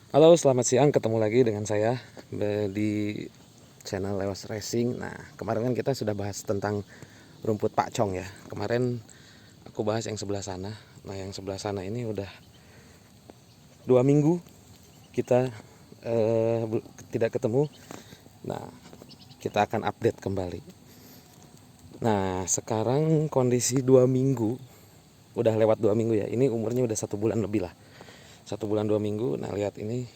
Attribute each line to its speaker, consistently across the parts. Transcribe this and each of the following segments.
Speaker 1: Halo, selamat siang. Ketemu lagi dengan saya di channel Lewas Racing. Nah, kemarin kan kita sudah bahas tentang rumput pakcong ya. Kemarin aku bahas yang sebelah sana. Nah, yang sebelah sana ini udah 2 minggu kita tidak ketemu. Nah, kita akan update kembali. Nah, sekarang kondisi 2 minggu, udah lewat 2 minggu ya. Ini umurnya udah 1 bulan lebih lah. 1 bulan 2 minggu. Nah, lihat ini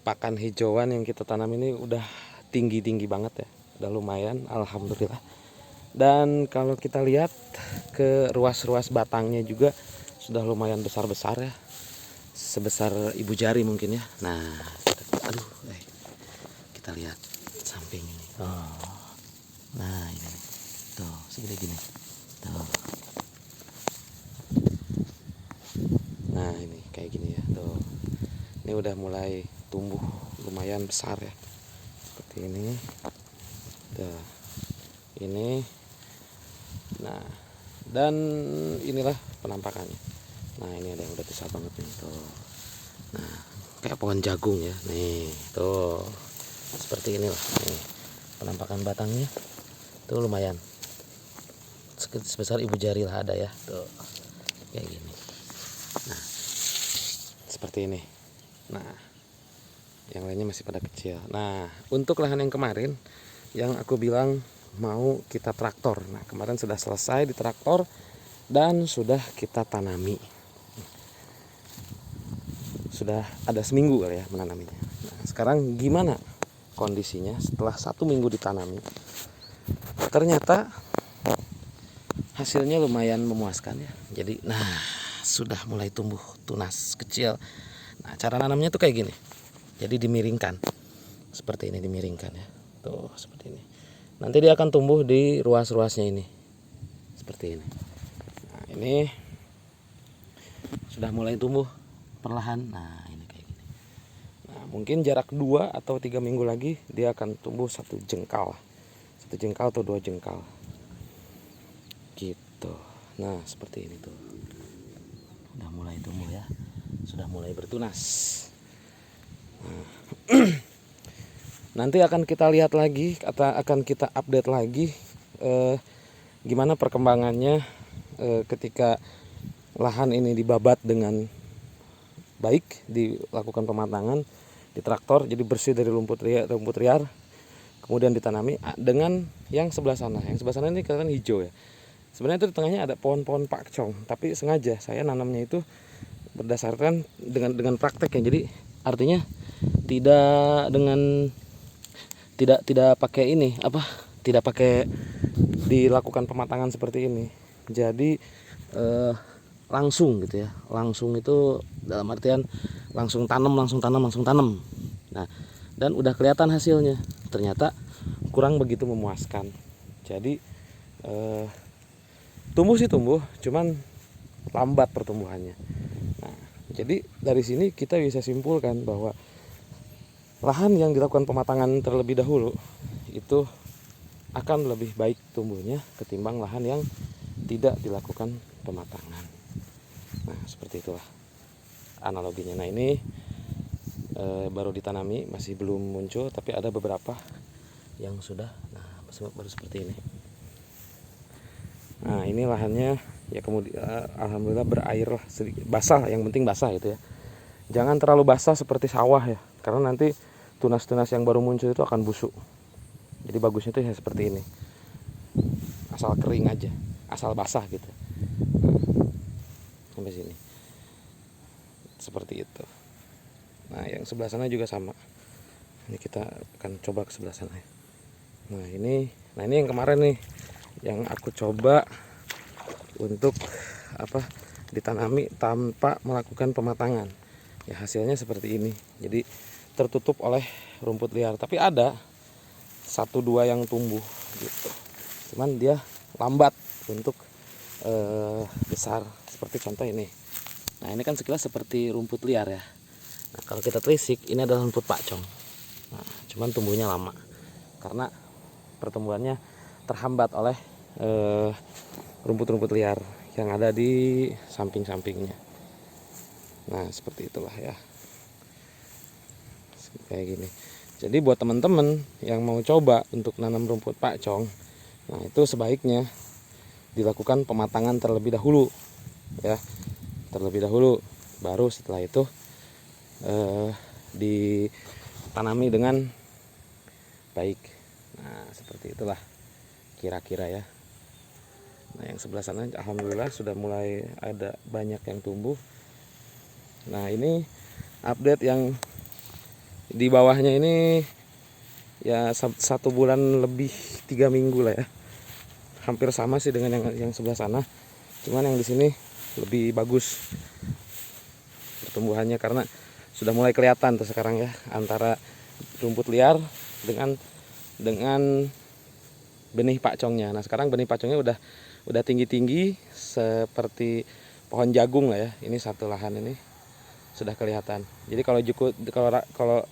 Speaker 1: pakan hijauan yang kita tanam ini udah tinggi-tinggi banget ya, udah lumayan, alhamdulillah. Dan kalau kita lihat ke ruas-ruas batangnya juga sudah lumayan besar-besar ya, sebesar ibu jari mungkin ya. Nah, kita lihat samping ini. Nah ini tuh segede gini tuh. Nah ini kayak gini ya tuh. Ini udah mulai tumbuh lumayan besar ya, seperti ini tuh. Ini nah, dan inilah penampakannya. Nah ini ada yang udah besar banget nih tuh. Nah kayak pohon jagung ya nih tuh, seperti inilah nih penampakan batangnya tuh, lumayan sebesar ibu jari lah ada ya tuh, kayak gini. Nah seperti ini. Nah yang lainnya masih pada kecil. Nah untuk lahan yang kemarin yang aku bilang mau kita traktor, nah kemarin sudah selesai di traktor dan sudah kita tanami. Sudah ada seminggu kali ya menanaminya. Nah, sekarang gimana kondisinya setelah 1 minggu ditanami? Ternyata hasilnya lumayan memuaskan ya. Jadi nah sudah mulai tumbuh tunas kecil. Nah cara nanamnya tuh kayak gini. Jadi dimiringkan. Seperti ini, dimiringkan ya. Tuh seperti ini. Nanti dia akan tumbuh di ruas-ruasnya ini. Seperti ini. Nah ini sudah mulai tumbuh perlahan. Nah ini kayak gini. Nah mungkin jarak 2 atau 3 minggu lagi dia akan tumbuh 1 jengkal. 1 jengkal atau 2 jengkal. Gitu. Nah seperti ini tuh. Udah mulai tumbuh ya. Sudah mulai bertunas. Nah, nanti akan kita lihat lagi, akan kita update lagi gimana perkembangannya ketika lahan ini dibabat dengan baik, dilakukan pematangan di traktor jadi bersih dari rumput liar, kemudian ditanami dengan yang sebelah sana. Yang sebelah sana ini kelihatan hijau ya. Sebenarnya itu di tengahnya ada pohon-pohon pakcong, tapi sengaja saya nanamnya itu berdasarkan dengan praktek ya. Jadi artinya tidak pakai ini apa, tidak pakai dilakukan pematangan seperti ini. Jadi langsung gitu ya, langsung itu dalam artian langsung tanam. Nah dan udah kelihatan hasilnya, ternyata kurang begitu memuaskan. Jadi tumbuh sih tumbuh, cuman lambat pertumbuhannya. Nah jadi dari sini kita bisa simpulkan bahwa lahan yang dilakukan pematangan terlebih dahulu itu akan lebih baik tumbuhnya ketimbang lahan yang tidak dilakukan pematangan. Nah seperti itulah analoginya. Nah ini baru ditanami, masih belum muncul, tapi ada beberapa yang sudah. Nah baru seperti ini. Nah ini lahannya ya, kemudian alhamdulillah berair lah, sedikit basah, yang penting basah itu ya. Jangan terlalu basah seperti sawah ya, karena nanti tunas-tunas yang baru muncul itu akan busuk. Jadi bagusnya tuh ya seperti ini, asal kering aja, asal basah gitu. Sampai sini seperti itu. Nah yang sebelah sana juga sama. Ini kita akan coba ke sebelah sana ya. Nah ini yang kemarin nih yang aku coba untuk apa, ditanami tanpa melakukan pematangan. Ya hasilnya seperti ini. Jadi tertutup oleh rumput liar, tapi ada 1-2 yang tumbuh gitu. Cuman dia lambat untuk besar, seperti contoh ini. Nah ini kan sekilas seperti rumput liar ya. Nah kalau kita telisik, ini adalah rumput pakcong. Nah cuman tumbuhnya lama karena pertumbuhannya terhambat oleh rumput-rumput liar yang ada di samping-sampingnya. Nah seperti itulah ya. kayak gini. Jadi buat teman-teman yang mau coba untuk nanam rumput pakcong, nah itu sebaiknya dilakukan pematangan terlebih dahulu ya, terlebih dahulu, baru setelah itu ditanami dengan baik. Nah seperti itulah kira-kira ya. Nah yang sebelah sana alhamdulillah sudah mulai ada banyak yang tumbuh. Nah ini update yang di bawahnya ini ya 1 bulan lebih 3 minggu lah ya, hampir sama sih dengan yang sebelah sana, cuman yang di sini lebih bagus pertumbuhannya karena sudah mulai kelihatan tuh sekarang ya antara rumput liar dengan benih pakcongnya. Nah sekarang benih pakcongnya udah tinggi-tinggi seperti pohon jagung lah ya. Ini satu lahan ini sudah kelihatan. Jadi kalau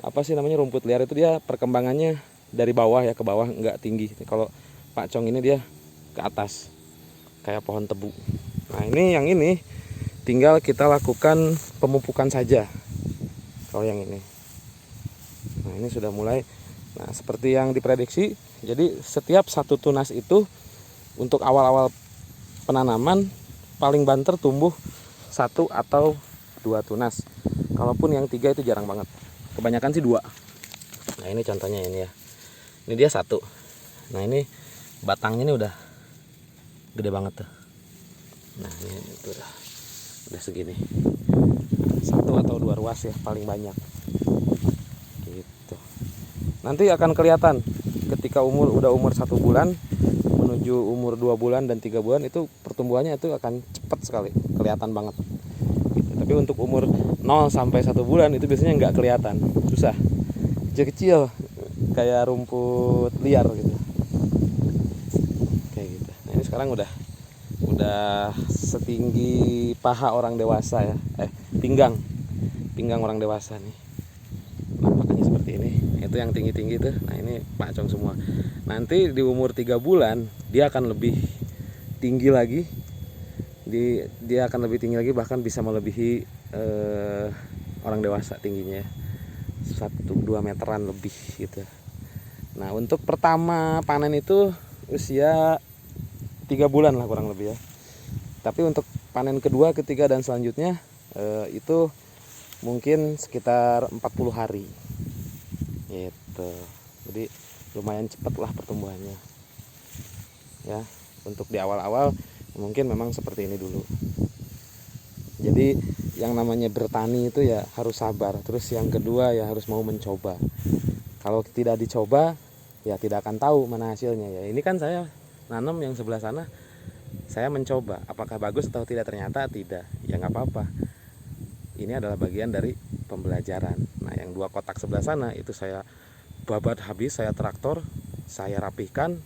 Speaker 1: apa sih namanya rumput liar itu dia perkembangannya dari bawah ya ke bawah, nggak tinggi. Kalau pakcong ini dia ke atas kayak pohon tebu. Nah yang ini tinggal kita lakukan pemupukan saja kalau yang ini. Nah ini sudah mulai, nah seperti yang diprediksi, jadi setiap 1 tunas itu untuk awal-awal penanaman paling banter tumbuh 1 atau 2 tunas. Kalaupun yang 3 itu jarang banget, kebanyakan sih 2. Nah ini contohnya ini ya, ini dia 1. Nah ini batangnya ini udah gede banget tuh. Nah ini udah segini, 1 atau 2 ruas ya paling banyak gitu. Nanti akan kelihatan ketika udah umur 1 bulan menuju umur 2 bulan dan 3 bulan itu pertumbuhannya itu akan cepat sekali, kelihatan banget gitu. Tapi untuk umur 0 sampai 1 bulan itu biasanya nggak kelihatan, susah, kecil-kecil kayak rumput liar gitu, kayak gitu. Nah ini sekarang udah setinggi paha orang dewasa ya, pinggang orang dewasa nih. Nah makanya seperti ini, itu yang tinggi-tinggi tuh. Nah ini pakcong semua. Nanti di umur 3 bulan dia akan lebih tinggi lagi, dia akan lebih tinggi lagi, bahkan bisa melebihi orang dewasa tingginya 1-2 meteran lebih gitu. Nah untuk pertama panen itu usia 3 bulan lah kurang lebih ya. Tapi untuk panen kedua, ketiga dan selanjutnya itu mungkin sekitar 40 hari gitu. Jadi lumayan cepat lah pertumbuhannya ya. Untuk di awal-awal mungkin memang seperti ini dulu. Jadi yang namanya bertani itu ya harus sabar. Terus yang kedua ya harus mau mencoba. Kalau tidak dicoba ya tidak akan tahu mana hasilnya ya. Ini kan saya nanam yang sebelah sana, saya mencoba apakah bagus atau tidak, ternyata tidak, ya nggak apa-apa. Ini adalah bagian dari pembelajaran. Nah yang 2 kotak sebelah sana itu saya babat habis, saya traktor, saya rapihkan.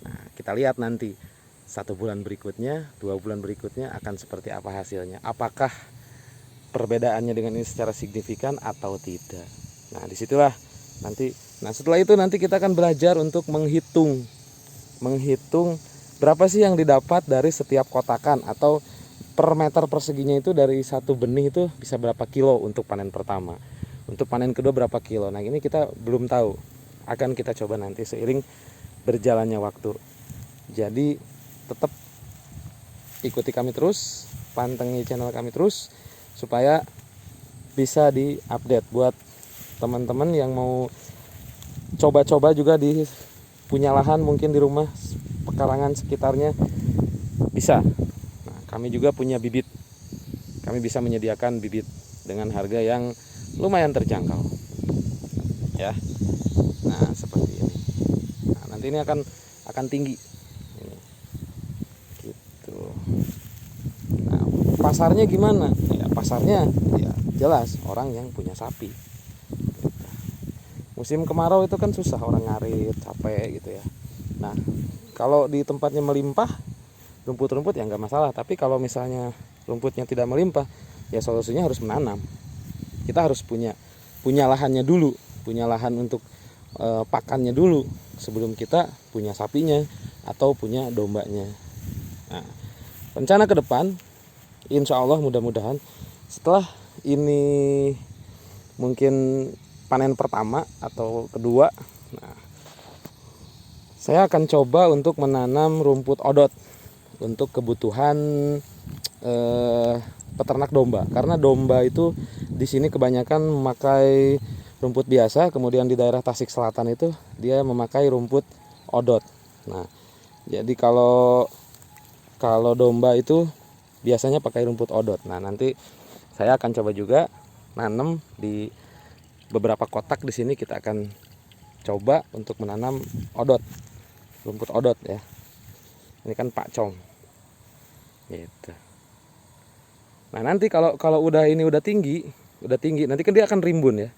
Speaker 1: Nah kita lihat nanti 1 bulan berikutnya, 2 bulan berikutnya akan seperti apa hasilnya, apakah perbedaannya dengan ini secara signifikan atau tidak. Nah disitulah nanti, nah setelah itu nanti kita akan belajar untuk menghitung berapa sih yang didapat dari setiap kotakan, atau per meter perseginya itu dari 1 benih itu bisa berapa kilo untuk panen pertama, untuk panen kedua berapa kilo. Nah ini kita belum tahu, akan kita coba nanti seiring berjalannya waktu. Jadi tetap ikuti kami terus, pantengin channel kami terus supaya bisa diupdate buat teman-teman yang mau coba-coba juga di punya lahan mungkin di rumah pekarangan sekitarnya bisa. Nah, kami juga punya bibit, kami bisa menyediakan bibit dengan harga yang lumayan terjangkau ya. Nah seperti ini. Nah, nanti ini akan tinggi ini. Gitu. Nah pasarnya gimana ya? Pasarnya ya jelas orang yang punya sapi. Musim kemarau itu kan susah, orang ngarit, capek gitu ya. Nah kalau di tempatnya melimpah rumput-rumput ya nggak masalah. Tapi kalau misalnya rumputnya tidak melimpah, ya solusinya harus menanam. Kita harus punya lahannya dulu, punya lahan untuk pakannya dulu sebelum kita punya sapinya atau punya dombanya. Nah rencana ke depan, insya Allah mudah-mudahan setelah ini mungkin panen pertama atau kedua. Nah, saya akan coba untuk menanam rumput odot untuk kebutuhan peternak domba, karena domba itu di sini kebanyakan memakai rumput biasa, kemudian di daerah Tasik Selatan itu dia memakai rumput odot. Nah, jadi kalau domba itu biasanya pakai rumput odot. Nah, nanti saya akan coba juga nanam di beberapa kotak di sini. Kita akan coba untuk menanam odot, rumput odot ya. Ini kan pakcong. Gitu. Nah, nanti kalau udah tinggi, nanti kan dia akan rimbun ya.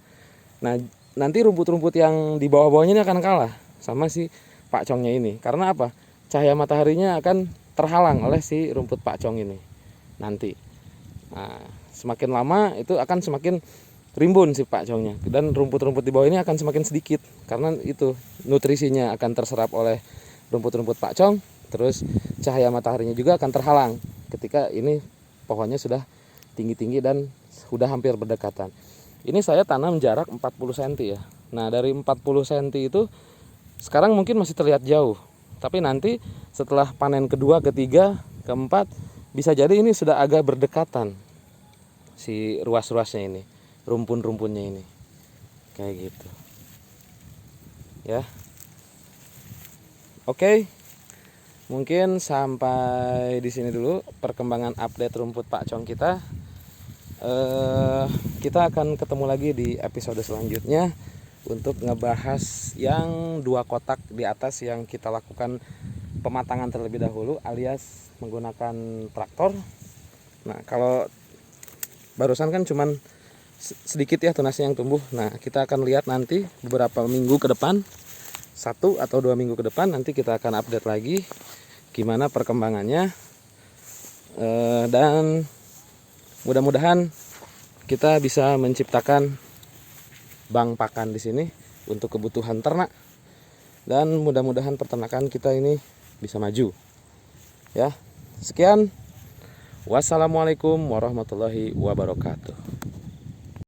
Speaker 1: Nah, nanti rumput-rumput yang di bawah-bawahnya ini akan kalah sama si pakcongnya ini. Karena apa? Cahaya mataharinya akan terhalang oleh si rumput pakcong ini nanti. Nah, semakin lama itu akan semakin rimbun si pakcongnya, dan rumput-rumput di bawah ini akan semakin sedikit karena itu nutrisinya akan terserap oleh rumput-rumput pakcong. Terus cahaya mataharinya juga akan terhalang ketika ini pohonnya sudah tinggi-tinggi dan sudah hampir berdekatan. Ini saya tanam jarak 40 cm ya. Nah, dari 40 cm itu sekarang mungkin masih terlihat jauh, tapi nanti setelah panen kedua, ketiga, keempat, bisa jadi ini sudah agak berdekatan si ruas-ruasnya ini, rumpun-rumpunnya ini, kayak gitu ya. Oke, mungkin sampai di sini dulu perkembangan update rumput pakcong kita. Kita akan ketemu lagi di episode selanjutnya untuk ngebahas yang 2 kotak di atas yang kita lakukan pematangan terlebih dahulu alias menggunakan traktor. Nah, kalau barusan kan cuman sedikit ya tunasnya yang tumbuh. Nah, kita akan lihat nanti beberapa minggu ke depan, 1 atau 2 minggu ke depan, nanti kita akan update lagi gimana perkembangannya. Dan mudah-mudahan kita bisa menciptakan bank pakan di sini untuk kebutuhan ternak, dan mudah-mudahan peternakan kita ini bisa maju ya. Sekian, wassalamualaikum warahmatullahi wabarakatuh.